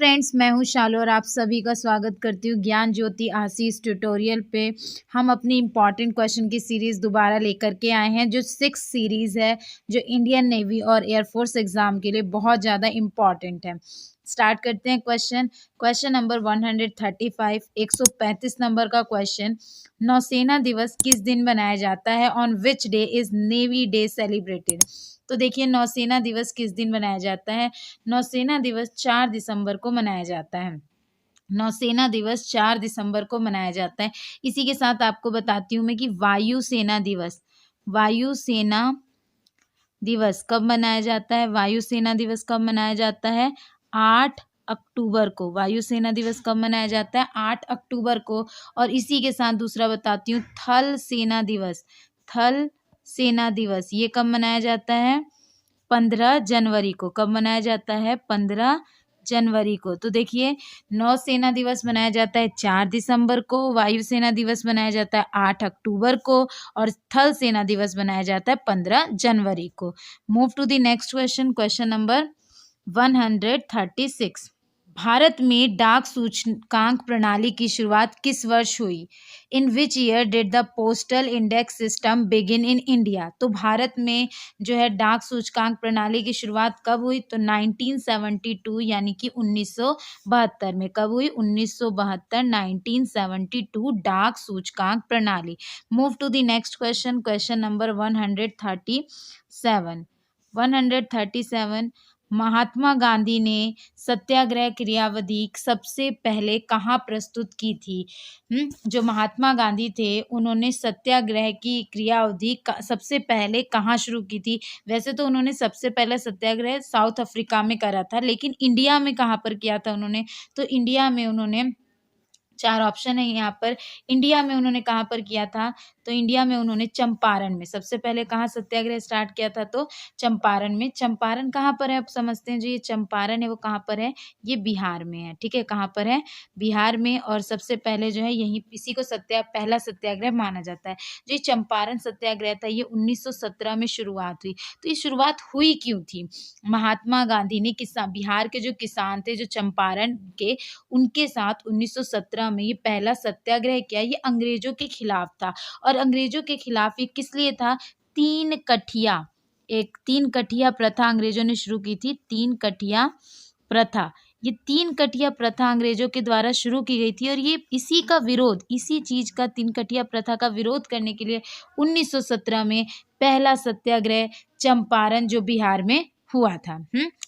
Friends, मैं हूं शालू और आप सभी का स्वागत करती हूं ज्ञान ज्योति आशीष ट्यूटोरियल पे। हम अपनी इम्पॉर्टेंट क्वेश्चन की सीरीज़ दोबारा लेकर के आए हैं, जो 6 सीरीज़ है, जो इंडियन नेवी और एयरफोर्स एग्ज़ाम के लिए बहुत ज़्यादा इम्पॉर्टेंट है। स्टार्ट करते हैं क्वेश्चन नंबर 135, 135 नंबर का क्वेश्चन। नौसेना दिवस किस दिन मनाया जाता है? On which day is navy day celebrated? तो देखिए, नौसेना दिवस किस दिन मनाया जाता है? नौसेना दिवस 4 दिसंबर को मनाया जाता है। नौसेना दिवस 4 दिसंबर को मनाया जाता है। इसी के साथ आपको बताती हूँ मैं कि वायुसेना दिवस कब मनाया जाता है? वायुसेना दिवस कब मनाया जाता है? 8 अक्टूबर को। वायुसेना दिवस कब मनाया जाता है? 8 अक्टूबर को। और इसी के साथ दूसरा बताती हूँ, थल सेना दिवस ये कब मनाया जाता है? 15 जनवरी को। कब मनाया जाता है? 15 जनवरी को। तो देखिए, नौसेना दिवस मनाया जाता है 4 दिसंबर को, वायुसेना दिवस मनाया जाता है 8 अक्टूबर को और थल सेना दिवस मनाया जाता है 15 जनवरी को। Move to the next question number 136। Bharat में डाक सूचकांक प्रणाली की शुरुआत किस वर्ष हुई? In which year did the postal index system begin in India? तो भारत में जो है डाक सूचकांक प्रणाली की शुरुआत कब हुई? तो 1972 यानी कि 1972 में। कब हुई? 1972, 1972 डाक सूचकांक प्रणाली। Move to the next question number 137। Mahatma Gandhi ने सत्याग्रह क्रियाविधि सबसे पहले कहाँ प्रस्तुत की थी? जो महात्मा गांधी थे, उन्होंने सत्याग्रह की क्रियाविधि सबसे पहले कहाँ शुरू की थी? वैसे तो उन्होंने सबसे पहले सत्याग्रह साउथ अफ्रीका में करा था, लेकिन इंडिया में कहाँ पर किया था उन्होंने? तो इंडिया में उन्होंने 4 ऑप्शन है यहाँ पर। इंडिया में उन्होंने कहाँ पर किया था? तो इंडिया में उन्होंने चंपारण में। सबसे पहले कहाँ सत्याग्रह स्टार्ट किया था? तो चंपारण में। चंपारण कहाँ पर है? आप समझते हैं, जो ये चंपारण है वो कहाँ पर है? ये बिहार में है। ठीक है, कहाँ पर है? बिहार में। और सबसे पहले जो है यही इसी को पहला सत्याग्रह माना जाता है। जो ये चंपारण सत्याग्रह था, ये 1917 में शुरुआत हुई। तो ये शुरुआत हुई क्यों थी? महात्मा गांधी ने बिहार के जो किसान थे, जो चंपारण के, उनके साथ 1917 में ये पहला सत्याग्रह किया। ये अंग्रेजों के खिलाफ था। और अंग्रेजों के खिलाफ ये किस लिए था? 3 कठिया प्रथा अंग्रेजों ने शुरू की थी। 3 कठिया प्रथा, ये 3 कठिया प्रथा अंग्रेजों के द्वारा शुरू की गई थी। और ये इसी चीज का 3 कठिया प्रथा का विरोध करने के लिए 1917 में पहला सत्याग्रह चंपारण, जो बिहार में हुआ था।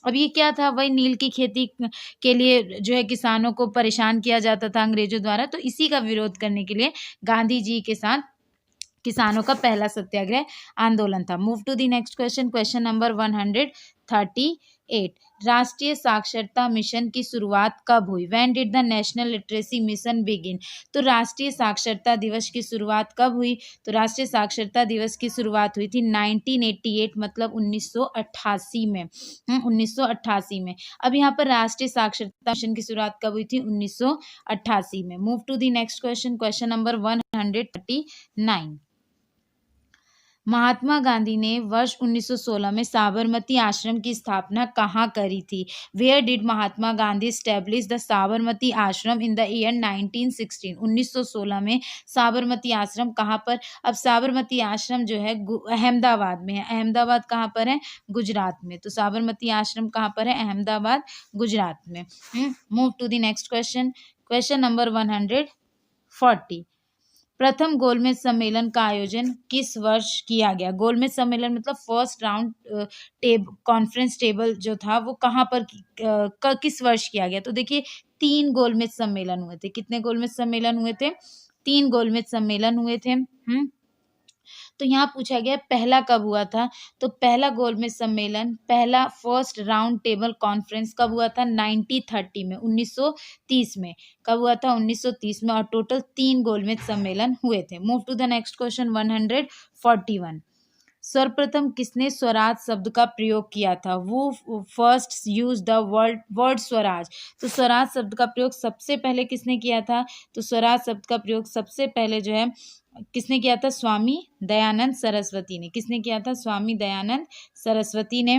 अब ये क्या था? वही नील की खेती के लिए जो है किसानों को परेशान किया जाता था अंग्रेजों द्वारा, तो इसी का विरोध करने के लिए गांधी जी के साथ किसानों का पहला सत्याग्रह आंदोलन था। Move to the next question number 138। राष्ट्रीय साक्षरता मिशन की शुरुआत कब हुई? When did the national literacy mission begin? तो राष्ट्रीय साक्षरता दिवस की शुरुआत कब हुई? तो राष्ट्रीय साक्षरता दिवस की शुरुआत हुई थी 1988, मतलब 1988 में। 1988 में। अब यहाँ पर राष्ट्रीय साक्षरता मिशन की शुरुआत कब हुई थी? 1988 में। Move to the next question number 139। Mahatma Gandhi ने वर्ष 1916 में साबरमती आश्रम की स्थापना कहाँ करी थी? Where did Mahatma Gandhi establish the Sabarmati ashram in the year 1916? 1916 में साबरमती आश्रम कहाँ पर? अब साबरमती आश्रम जो है अहमदाबाद में है। अहमदाबाद कहाँ पर है? गुजरात में। तो साबरमती आश्रम कहाँ पर है? अहमदाबाद, गुजरात में। Move to the next question number 140। प्रथम गोलमेज सम्मेलन का आयोजन किस वर्ष किया गया? गोलमेज सम्मेलन मतलब फर्स्ट राउंड कॉन्फ्रेंस टेबल जो था, वो कहाँ पर किस वर्ष किया गया? तो देखिए, 3 गोलमेज सम्मेलन हुए थे। कितने गोलमेज सम्मेलन हुए थे? 3 गोलमेज सम्मेलन हुए थे। तो यहाँ पूछा गया पहला कब हुआ था? तो पहला गोलमेज सम्मेलन, पहला फर्स्ट राउंड टेबल कॉन्फ्रेंस कब हुआ था? 1930 में, 1930 में। कब हुआ था? 1930 में। और टोटल 3 गोलमेज सम्मेलन हुए थे। Move to the next question 141। सर्वप्रथम किसने स्वराज शब्द का प्रयोग किया था? वो first use the word Swaraj. तो स्वराज शब्द का प्रयोग सबसे पहले किसने किया था? तो स्वराज शब्द का प्रयोग सबसे पहले जो है किसने किया था? स्वामी दयानंद सरस्वती ने। किसने किया था? स्वामी दयानंद सरस्वती ने।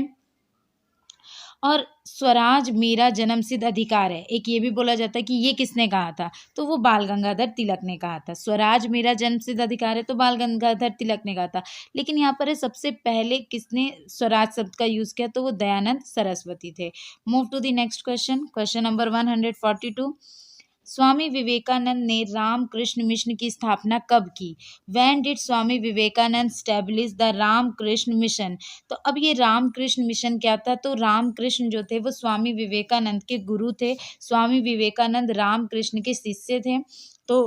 और स्वराज मेरा जन्मसिद्ध अधिकार है, एक ये भी बोला जाता है कि ये किसने कहा था, तो वो बाल गंगाधर तिलक ने कहा था। स्वराज मेरा जन्मसिद्ध अधिकार है तो बाल गंगाधर तिलक ने कहा था। लेकिन यहाँ पर है सबसे पहले किसने स्वराज शब्द का यूज किया, तो वो दयानंद सरस्वती थे। Move to the next question, question number 142। Swami Vivekananda ने रामकृष्ण मिशन की स्थापना कब की? When did Swami Vivekananda establish the Ramakrishna mission? तो अब ये रामकृष्ण मिशन क्या था, तो रामकृष्ण जो थे वो स्वामी विवेकानंद के गुरु थे। स्वामी विवेकानंद रामकृष्ण के शिष्य थे। तो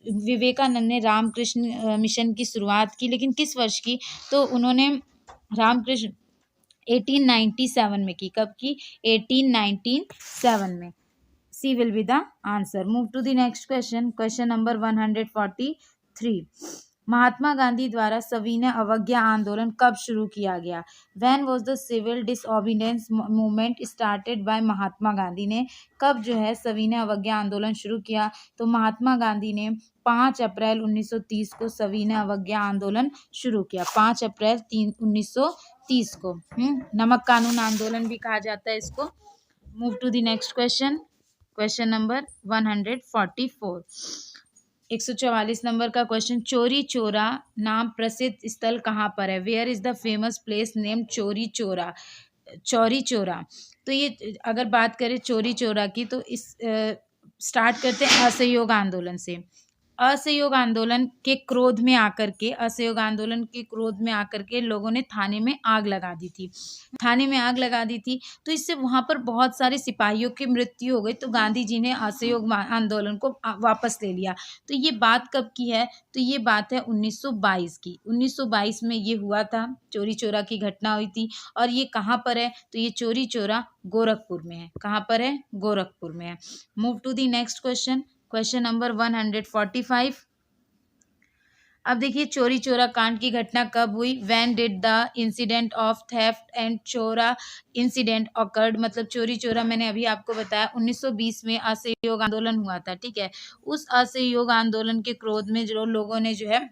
विवेकानंद ने रामकृष्ण मिशन की शुरुआत की, लेकिन किस वर्ष की, तो उन्होंने रामकृष्ण 1897 में की। कब की? 1897 में। C will be the answer. Move to the next question. Question number 143. महात्मा गांधी द्वारा सविनय अवज्ञा आंदोलन कब शुरू किया गया? When was the civil disobedience movement started by महात्मा गांधी ने कब जो है सविनय अवज्ञा आंदोलन शुरू किया? तो महात्मा गांधी ने 5 अप्रैल 1930 को सविनय अवज्ञा आंदोलन शुरू किया। 5 अप्रैल 1930 को। नमक कानून आंदोलन भी कहा जाता है इसको। Move to the next question, question number 144। 144 नंबर का क्वेश्चन, चोरी चोरा नाम प्रसिद्ध स्थल कहाँ पर है? Where is the famous place name Chauri Chaura? Chauri चोरा। तो ये अगर बात करें चोरी चोरा की, तो इस स्टार्ट करते हैं असहयोग आंदोलन से। असहयोग आंदोलन के क्रोध में आकर के, असहयोग आंदोलन के क्रोध में आकर के लोगों ने थाने में आग लगा दी थी। थाने में आग लगा दी थी, तो इससे वहां पर बहुत सारे सिपाहियों की मृत्यु हो गई। तो गांधी जी ने असहयोग आंदोलन को वापस ले लिया। तो ये बात कब की है? तो ये बात है 1922 की। 1922 में ये हुआ था, चोरी चोरा की घटना हुई थी। और ये कहाँ पर है? तो ये चोरी चोरा गोरखपुर में है। कहाँ पर है? गोरखपुर में है। Move to the next question, question number 145। अब देखिए चोरी चोरा कांड की घटना कब हुई? When did the incident of theft and चोरा इंसिडेंट ऑकर्ड? मतलब चोरी चोरा मैंने अभी आपको बताया 1920 में असहयोग आंदोलन हुआ था। ठीक है, उस असहयोग आंदोलन के क्रोध में जो लोगों ने जो है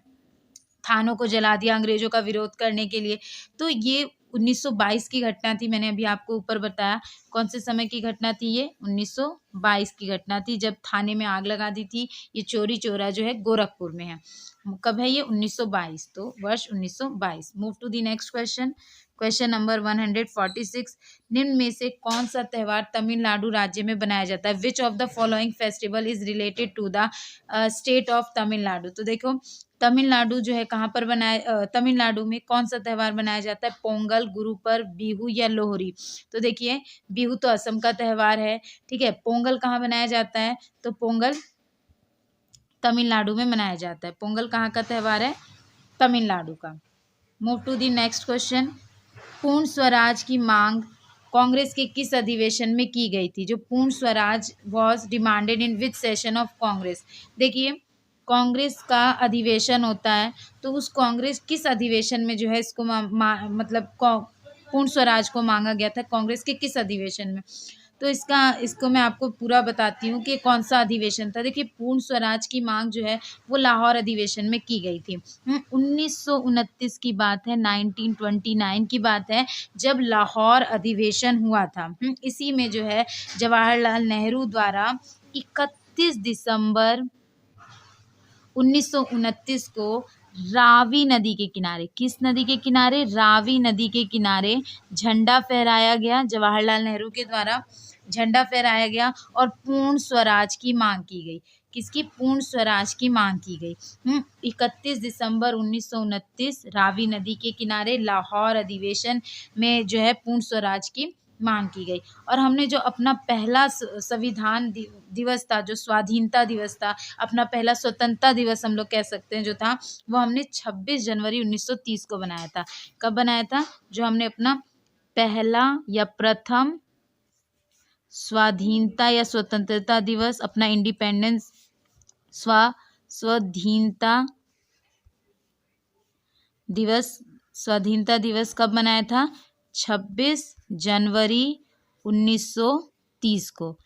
थानों को जला दिया अंग्रेजों का विरोध करने के लिए। तो ये 1922 की घटना थी। मैंने अभी आपको ऊपर बताया कौन से समय की घटना थी। ये 1922 की घटना थी, जब थाने में आग लगा दी थी। ये चोरी चोरा जो है गोरखपुर में है। कब है ये? 1922, तो वर्ष 1922। Move to the next question, question number 146। निम्न में से कौन सा त्योहार तमिलनाडु राज्य में बनाया जाता है? Which of the following festival is related to the state of Tamil Nadu? तो देखो तमिलनाडु जो है कहाँ पर तमिलनाडु में कौन सा त्योहार बनाया जाता है? पोंगल, गुरु पर्व, बिहू या लोहरी? तो देखिए बिहू तो असम का त्योहार है। ठीक है, पोंगल कहाँ बनाया जाता है? तो पोंगल तमिलनाडु में मनाया जाता है। पोंगल कहाँ का त्योहार है? तमिलनाडु का। Move to the next question, Purna Swaraj की मांग कांग्रेस के किस अधिवेशन में की गई थी? जो पूर्ण Swaraj was demanded in which session of Congress? देखिए कांग्रेस का अधिवेशन होता है, तो उस कांग्रेस किस अधिवेशन में जो है इसको मतलब पूर्ण स्वराज को मांगा गया था? कांग्रेस के किस अधिवेशन में? तो इसको मैं आपको पूरा बताती हूँ कि कौन सा अधिवेशन था। देखिए पूर्ण स्वराज की मांग जो है वो लाहौर अधिवेशन में की गई थी। 1929 की बात है, 1929 की बात है, जब लाहौर अधिवेशन हुआ था। इसी में जो है जवाहरलाल नेहरू द्वारा 31 दिसंबर 1929 को रावी नदी के किनारे, किस नदी के किनारे? रावी नदी के किनारे झंडा फहराया गया। जवाहरलाल नेहरू के द्वारा झंडा फहराया गया और पूर्ण स्वराज की मांग की गई। किसकी? पूर्ण स्वराज की मांग की गई। 31 दिसंबर 1929 रावी नदी के किनारे लाहौर अधिवेशन में जो है पूर्ण स्वराज की मांग की गई। और हमने जो अपना पहला संविधान दिवस था, जो स्वाधीनता दिवस था, अपना पहला स्वतंत्रता दिवस हम लोग कह सकते हैं जो था, वो हमने 26 जनवरी 1930 को बनाया था। कब बनाया था? जो हमने अपना पहला या प्रथम स्वाधीनता या स्वतंत्रता दिवस, अपना इंडिपेंडेंस स्वाधीनता दिवस कब मनाया था? 26 जनवरी 1930 को।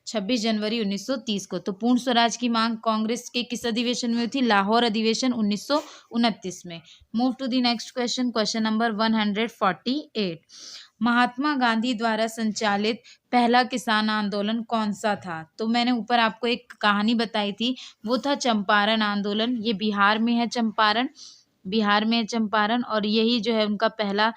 26 जनवरी 1930 को। तो पूर्ण स्वराज की मांग कांग्रेस के किस अधिवेशन में हुई थी? लाहौर अधिवेशन 1929 में। Move to the next question, question number 148। Mahatma Gandhi द्वारा संचालित पहला किसान आंदोलन कौन सा था? तो मैंने ऊपर आपको एक कहानी बताई थी, वो था चंपारण आंदोलन। ये बिहार में है चंपारण, बिहार में है चंपारण, और यही जो है उनका पहला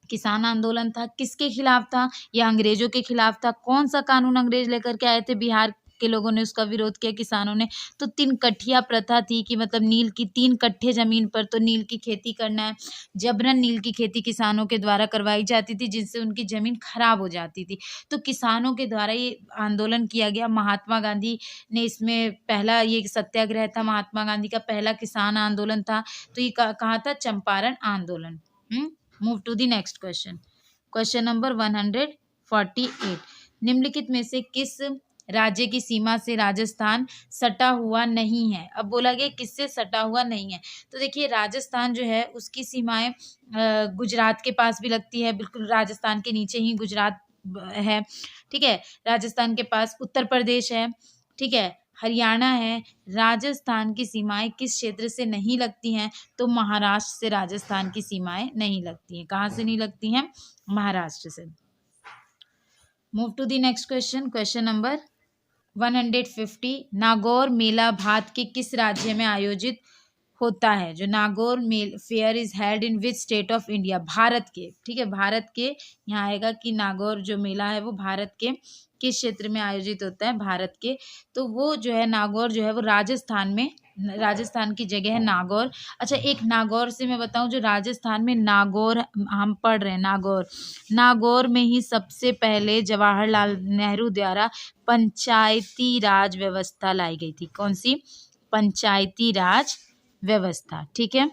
किसान आंदोलन था। किसके खिलाफ था? ये अंग्रेजों के खिलाफ था। कौन सा कानून अंग्रेज लेकर के आए थे? बिहार के लोगों ने उसका विरोध किया, किसानों ने। तो 3 कट्ठिया प्रथा थी कि मतलब नील की 3 कट्ठे जमीन पर तो नील की खेती करना है। जबरन नील की खेती किसानों के द्वारा करवाई जाती थी, जिससे उनकी जमीन खराब हो जाती थी। तो किसानों के द्वारा ये आंदोलन किया गया। महात्मा गांधी ने इसमें पहला ये सत्याग्रह था, महात्मा गांधी का पहला किसान आंदोलन था। तो ये कहाँ था? चंपारण आंदोलन। Move to the next question. Question number 148। निम्नलिखित में से किस राज्य की सीमा से राजस्थान सटा हुआ नहीं है? अब बोला गया किससे सटा हुआ नहीं है। तो देखिए राजस्थान जो है उसकी सीमाएं गुजरात के पास भी लगती है, बिल्कुल राजस्थान के नीचे ही गुजरात है, ठीक है। राजस्थान के पास उत्तर प्रदेश है, ठीक है, हरियाणा है। राजस्थान की सीमाएं किस क्षेत्र से नहीं लगती हैं? तो महाराष्ट्र से राजस्थान की सीमाएं नहीं लगती हैं। कहाँ से नहीं लगती हैं? महाराष्ट्र से। Move to the next question. Question number 150। Nagaur मेला भारत के किस राज्य में आयोजित होता है? जो नागौर मेल fair is held in which state of India? Bharat के, ठीक है, भारत के। यहाँ आएगा कि नागौर जो मेला है वो भारत के किस क्षेत्र में आयोजित होता है? भारत के। तो वो जो है नागौर जो है वो राजस्थान में, राजस्थान की जगह है नागौर। अच्छा, एक नागौर से मैं बताऊं, जो राजस्थान में नागौर हम पढ़ रहे हैं, नागौर, नागौर में ही सबसे पहले जवाहरलाल नेहरू द्वारा पंचायती राज व्यवस्था लाई गई थी। कौन सी? पंचायती राज व्यवस्था, ठीक है।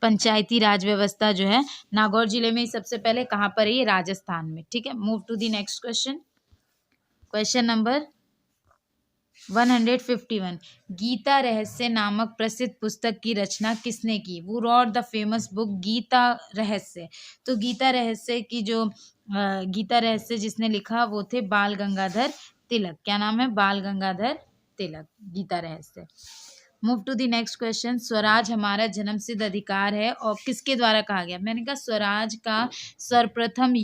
पंचायती राज व्यवस्था जो है नागौर जिले में सबसे पहले कहाँ पर है? ये राजस्थान में, ठीक है। Move to the next question. Question number 151। Gita Rahasya नामक प्रसिद्ध पुस्तक की रचना किसने की? Who wrote the famous book Gita Rahasya. तो गीता रहस्य की जो गीता रहस्य जिसने लिखा वो थे बाल गंगाधर तिलक। क्या नाम है? बाल Gangadhar Tilak. Gita Rahasya. Move to the next question. Swaraj हमारा जन्मसिद्ध अधिकार है और किसके द्वारा कहा गया? मैंने कहा स्वराज का सर्वप्रथम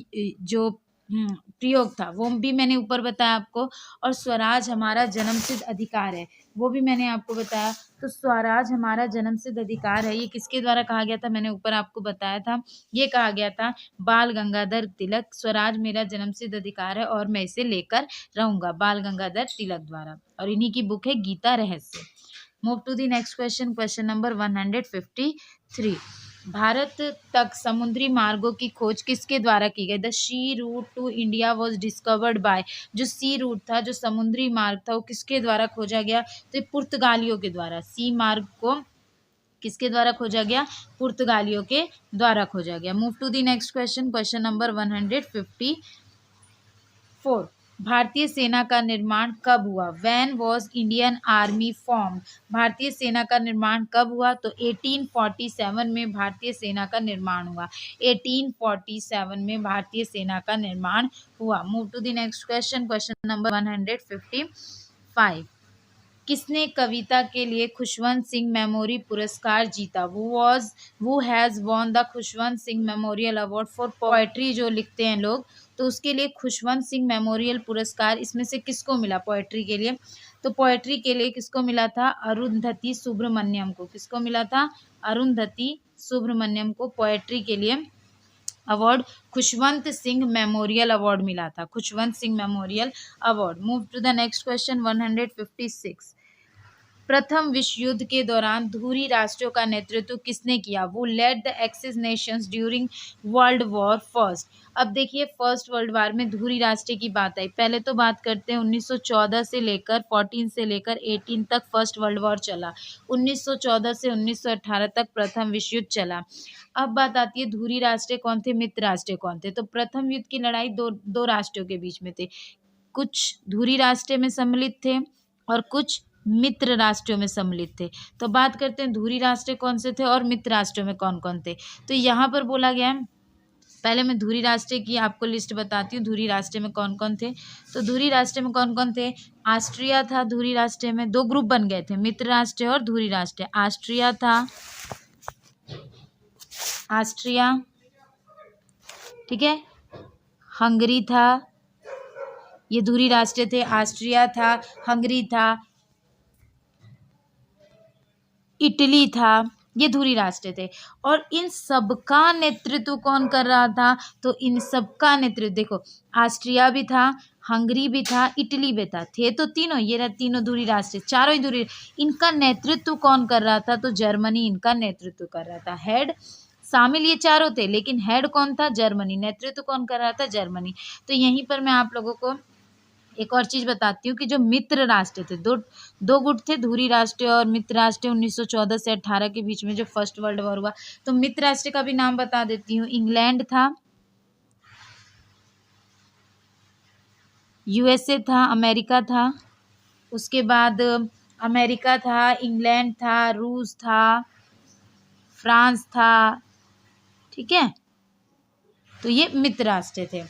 जो प्रयोग था वो भी मैंने ऊपर बताया आपको, और स्वराज हमारा जन्मसिद्ध अधिकार है वो भी मैंने आपको बताया। तो स्वराज हमारा जन्मसिद्ध अधिकार है, ये किसके द्वारा कहा गया था? मैंने ऊपर आपको बताया था, ये कहा गया था बाल गंगाधर तिलक। स्वराज मेरा जन्मसिद्ध अधिकार है और मैं इसे लेकर रहूंगा, बाल गंगाधर तिलक द्वारा। और इन्हीं की बुक है Gita Rahasya. Move to the next question. Question number 153। Bharat तक समुद्री मार्गों की खोज किसके द्वारा की गई? The sea route to India was discovered by. जो सी रूट था, जो समुद्री मार्ग था, वो किसके द्वारा खोजा गया? तो ये पुर्तगालियों के द्वारा। सी मार्ग को किसके द्वारा खोजा गया? पुर्तगालियों के द्वारा खोजा गया। Move to the next question. Question number 154। भारतीय सेना का निर्माण कब हुआ? When was Indian army formed? भारतीय सेना का निर्माण कब हुआ? तो 1847 में भारतीय सेना का निर्माण हुआ। 1847 में भारतीय सेना का निर्माण हुआ। Move to the next question. Question number 155। किसने कविता के लिए खुशवंत सिंह मेमोरी पुरस्कार जीता? वो has won the Khushwant Singh memorial award for poetry. जो लिखते हैं लोग, तो उसके लिए खुशवंत सिंह मेमोरियल पुरस्कार इसमें से किसको मिला? पोएट्री के लिए। तो पोएट्री के लिए किसको मिला था? अरुंधति सुब्रमण्यम को। किसको मिला था? अरुंधति सुब्रमण्यम को पोएट्री के लिए award Khushwant Singh memorial award मिला था। Khushwant Singh memorial award. Move to the next question. 156। प्रथम विश्व युद्ध के दौरान धुरी राष्ट्रों का नेतृत्व किसने किया? Who led the axis nations during world war first. अब देखिए फर्स्ट वर्ल्ड वार में धुरी राष्ट्र की बात आई। पहले तो बात करते हैं 1914 से लेकर 18 तक फर्स्ट वर्ल्ड वॉर चला। 1914 से 1918 तक प्रथम विश्व युद्ध चला। अब बात आती है धुरी राष्ट्र कौन थे, मित्र राष्ट्र कौन थे। तो प्रथम युद्ध की लड़ाई दो राष्ट्रों के बीच में थे। कुछ धुरी राष्ट्र में सम्मिलित थे और कुछ मित्र राष्ट्रों में सम्मिलित थे। तो बात करते हैं धुरी राष्ट्र कौन से थे और मित्र राष्ट्रों में कौन कौन थे। तो यहाँ पर बोला गया है, पहले मैं धुरी राष्ट्र की आपको लिस्ट बताती हूँ। धुरी राष्ट्र में कौन कौन थे? तो धुरी राष्ट्र में कौन कौन थे? ऑस्ट्रिया था धुरी राष्ट्र में। दो ग्रुप बन गए थे, मित्र राष्ट्र और धुरी राष्ट्र। ऑस्ट्रिया था, ऑस्ट्रिया ठीक है, हंगरी था, ये धुरी राष्ट्र थे, ऑस्ट्रिया था, हंगरी था, इटली था, ये धुरी राष्ट्र थे। और इन सबका नेतृत्व कौन कर रहा था? तो इन सबका नेतृत्व देखो, ऑस्ट्रिया भी था, हंगरी भी था, इटली भी था, थे तो तीनों, ये रहा तीनों धुरी राष्ट्र, चारों ही धुरी, इनका नेतृत्व कौन कर रहा था? तो जर्मनी इनका नेतृत्व कर रहा था। हेड शामिल ये चारों थे, लेकिन हेड कौन था? जर्मनी। नेतृत्व कौन कर रहा था? जर्मनी। तो यहीं पर मैं आप लोगों को एक और चीज बताती हूँ कि जो मित्र राष्ट्र थे, दो गुट थे, धुरी राष्ट्र और मित्र राष्ट्र। 1914 से 18 के बीच में जो फर्स्ट वर्ल्ड वॉर हुआ, तो मित्र राष्ट्र का भी नाम बता देती हूँ। इंग्लैंड था, यूएसए था, अमेरिका था, उसके बाद अमेरिका था, इंग्लैंड था, रूस था, फ्रांस था, ठीक है। तो ये मित्र राष्ट्र थे।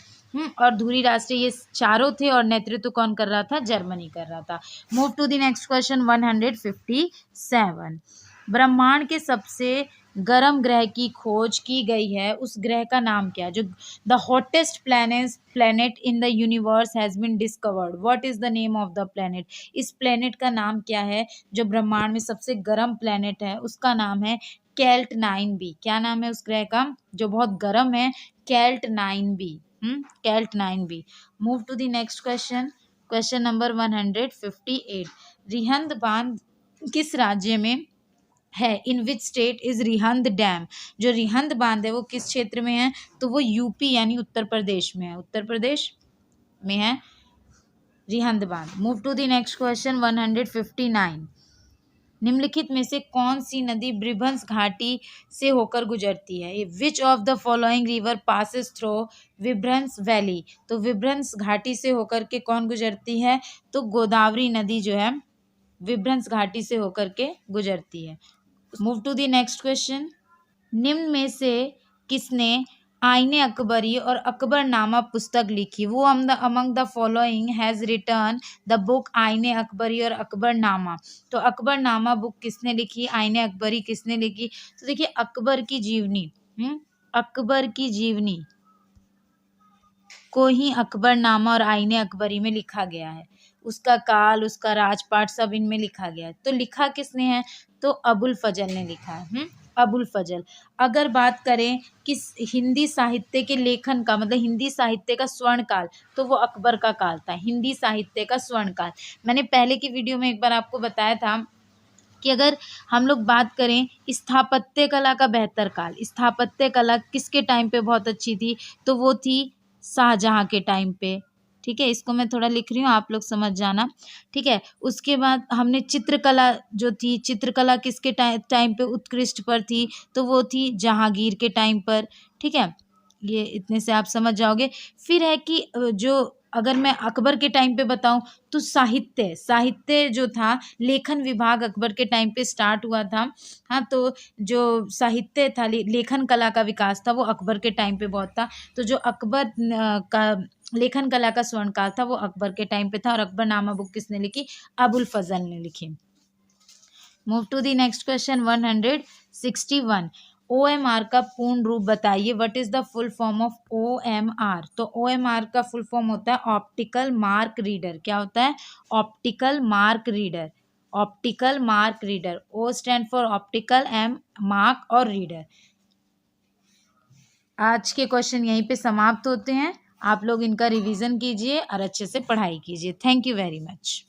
और धुरी राष्ट्र ये चारों थे, और नेतृत्व कौन कर रहा था? जर्मनी कर रहा था। Move to the next question 157। ब्रह्मांड के सबसे गर्म ग्रह की खोज की गई है, उस ग्रह का नाम क्या है? जो the hottest planet in the universe has been discovered, what is the name of the planet? इस प्लेनेट का नाम क्या है? जो ब्रह्मांड में सबसे गर्म प्लेनेट है, उसका नाम है कैल्ट 9b। क्या नाम है उस ग्रह का जो बहुत गर्म है? KELT 9b। KELT 9b। Move to the next question, question number 158। Rihand बांध किस राज्य में है? In which state is Rihand dam? जो रिहंद बांध है वो किस क्षेत्र में है? तो वो यूपी यानी उत्तर प्रदेश में है, उत्तर प्रदेश में है रिहंद बांध। Move to the next question 159। निम्नलिखित में से कौन सी नदी ब्रिभंस घाटी से होकर गुजरती है? Which of the following river passes through विभ्रंस वैली? तो विभ्रंस घाटी से होकर के कौन गुजरती है? तो गोदावरी नदी जो है विभ्रंस घाटी से होकर के गुजरती है। Move to the next question. निम्न में से किसने आईने अकबरी और अकबरनामा पुस्तक लिखी? वो among the following has return the book आईने अकबरी और अकबरनामा? तो अकबरनामा बुक किसने लिखी? आईने अकबरी किसने लिखी? तो देखिए, अकबर की जीवनी, अकबर की जीवनी को ही अकबरनामा और आईने अकबरी में लिखा गया है। उसका काल, उसका राजपाट सब इनमें लिखा गया है। तो लिखा किसने है? तो अबुल फजल ने लिखा है। अबुल फजल। अगर बात करें किस हिंदी साहित्य के लेखन का, मतलब हिंदी साहित्य का स्वर्ण काल, तो वो अकबर का काल था, हिंदी साहित्य का स्वर्ण काल। मैंने पहले की वीडियो में एक बार आपको बताया था कि अगर हम लोग बात करें स्थापत्य कला का बेहतर काल, स्थापत्य कला किसके टाइम पे बहुत अच्छी थी? तो वो थी शाहजहां के टाइम पे। ठीक है, इसको मैं थोड़ा लिख रही हूँ, आप लोग समझ जाना। ठीक है, उसके बाद हमने चित्रकला जो थी, चित्रकला किसके टाइम पे उत्कृष्ट पर थी? तो वो थी जहांगीर के टाइम पर। ठीक है, ये इतने से आप समझ जाओगे। फिर है कि जो अगर मैं अकबर के टाइम पे बताऊं, तो साहित्य जो था, लेखन विभाग अकबर के टाइम पे स्टार्ट हुआ था। हाँ, तो जो साहित्य था, लेखन कला का विकास था, वो अकबर के टाइम पे बहुत था। तो जो अकबर का लेखन कला का स्वर्ण काल था, वो अकबर के टाइम पे था। और अकबरनामा बुक किसने लिखी? अबुल फजल ने लिखी। Move to the next question 161। OMR का पूर्ण रूप बताइए। What is the full form of OMR? तो OMR का फुल फॉर्म होता है ऑप्टिकल मार्क रीडर। क्या होता है? Optical mark reader. Optical mark reader. O stand for optical, M mark और रीडर। आज के क्वेश्चन यहीं पे समाप्त होते हैं। आप लोग इनका रिवीजन कीजिए और अच्छे से पढ़ाई कीजिए। Thank you very much.